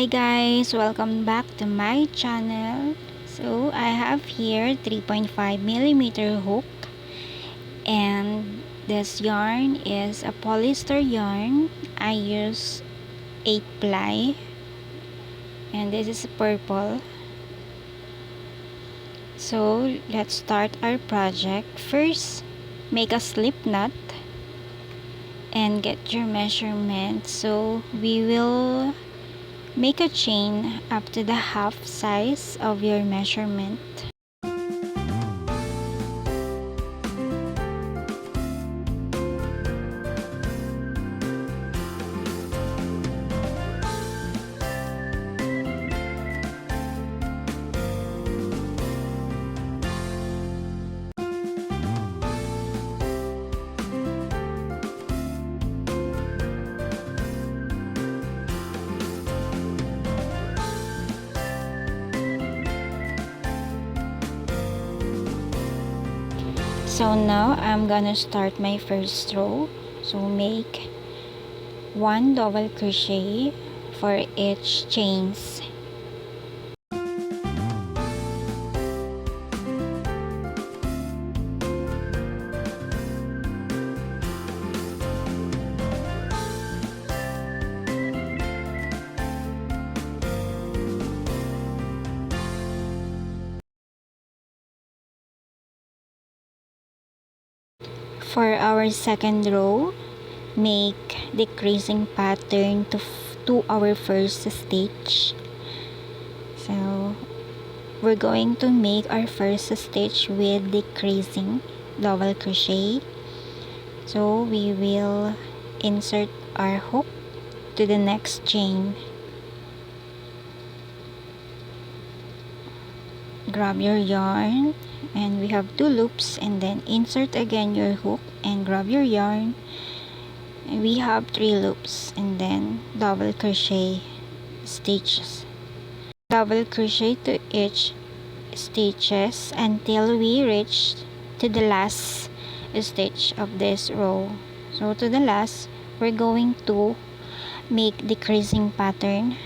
Hi guys, welcome back to my channel. So I have here 3.5mm hook, and this yarn is a polyester yarn. I use 8 ply, and this is purple. So let's start our project. First, make a slip knot and get your measurement. So we will make a chain up to the half size of your measurement. So now I'm gonna start my first row. So make 1 double crochet for each chains. For our second row, make decreasing pattern to our first stitch. So we're going to make our first stitch with decreasing double crochet. So we will insert our hook to the next chain. Grab your yarn, and we have 2 loops, and then insert again your hook and grab your yarn, and we have 3 loops, and then double crochet stitches. Double crochet to each stitches until we reach to the last stitch of this row. So to the last, we're going to make decreasing pattern.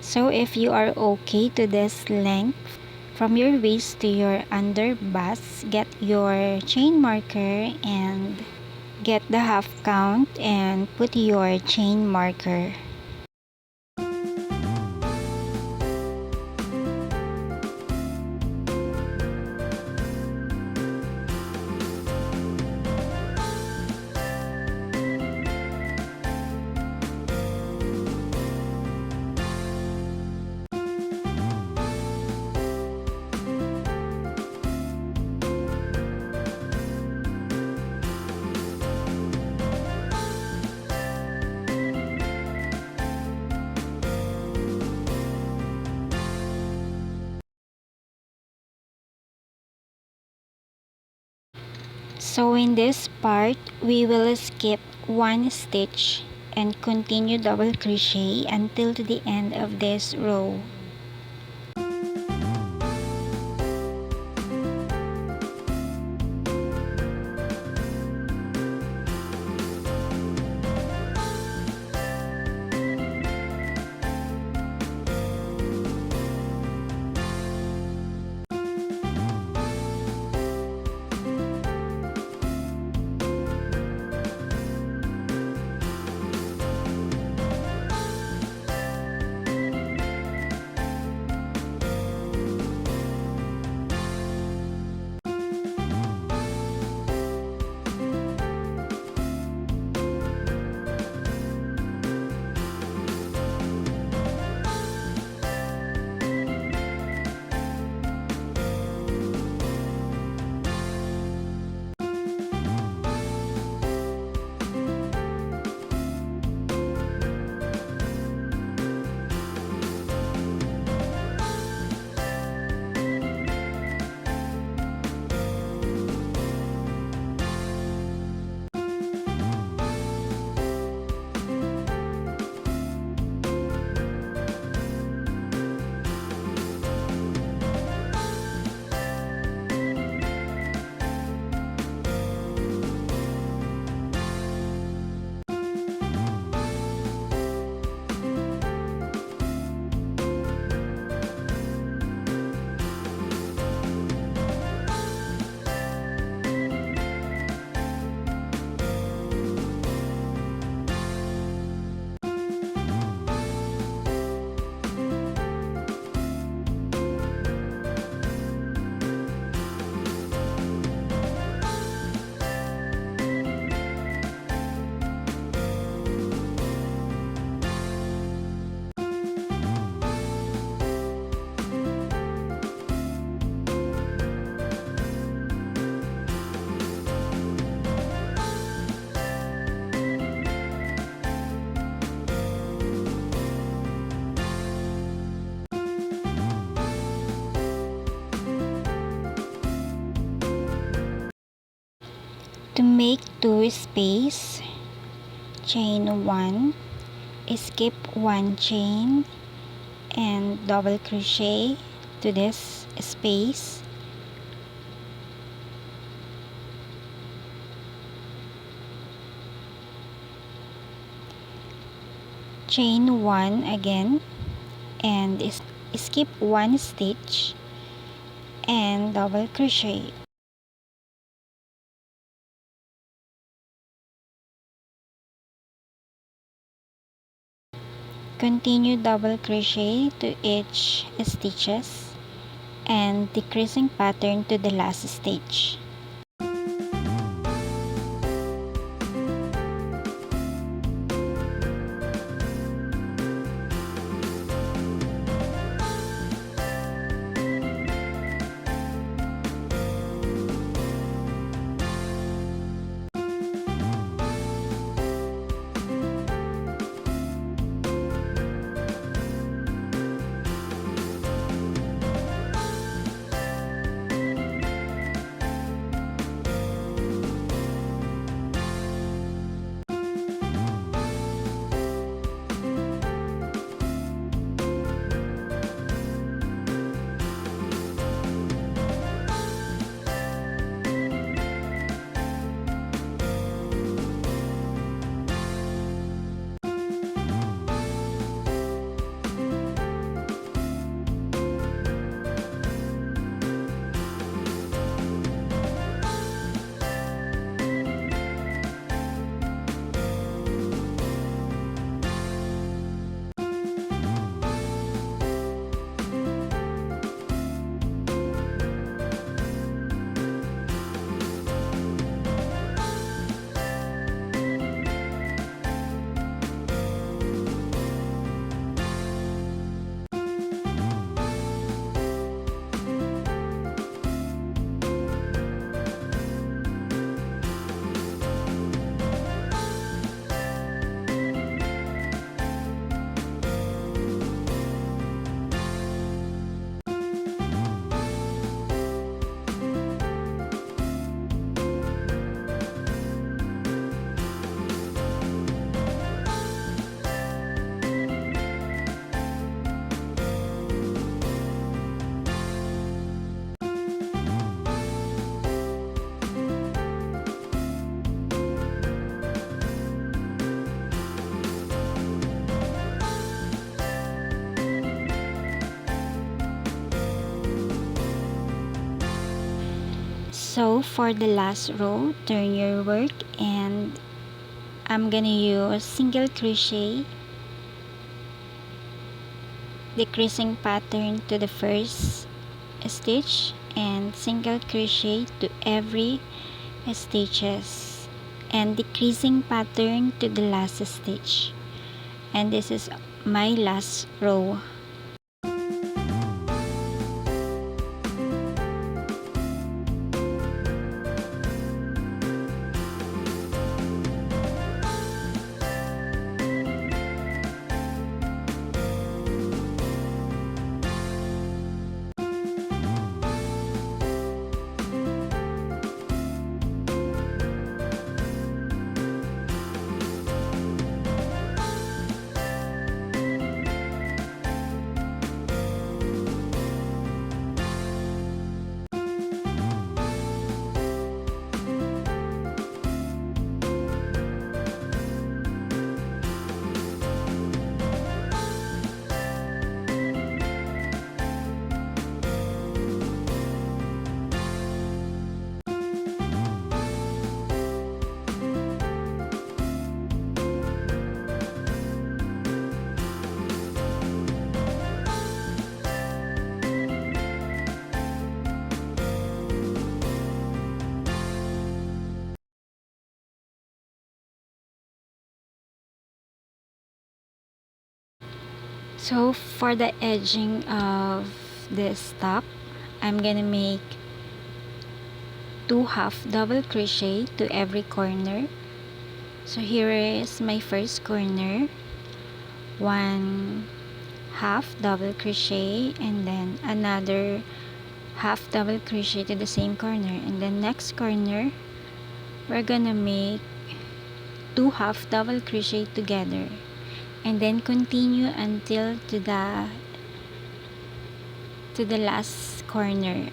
So if you are okay to this length, from your waist to your underbust, get your chain marker and get the half count and put your chain marker. So in this part, we will skip one stitch and continue double crochet until to the end of this row. To make 2 space, chain 1, skip 1 chain and double crochet to this space. Chain 1 again and skip 1 stitch and double crochet. Continue double crochet to each stitches and decreasing pattern to the last stitch. So for the last row, turn your work, and I'm gonna use single crochet decreasing pattern to the first stitch and single crochet to every stitches and decreasing pattern to the last stitch, and this is my last row. So for the edging of this top, I'm gonna make 2 half double crochet to every corner. So here is my first corner, 1 half double crochet, and then another half double crochet to the same corner, and then next corner we're gonna make 2 half double crochet together, and then continue until to the last corner.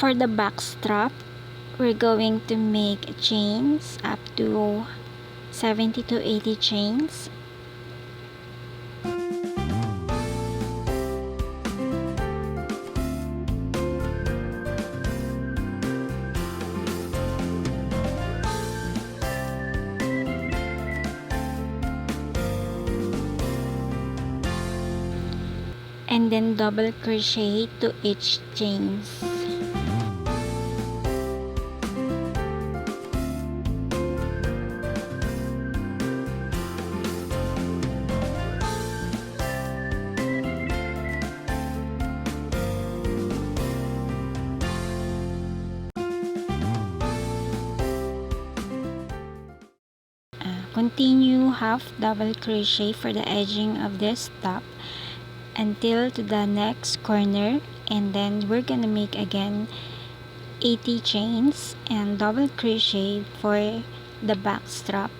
For the back strap, we're going to make chains up to 70 to 80 chains. And then double crochet to each chains. Continue half double crochet for the edging of this top until to the next corner, and then we're gonna make again 80 chains and double crochet for the back strap.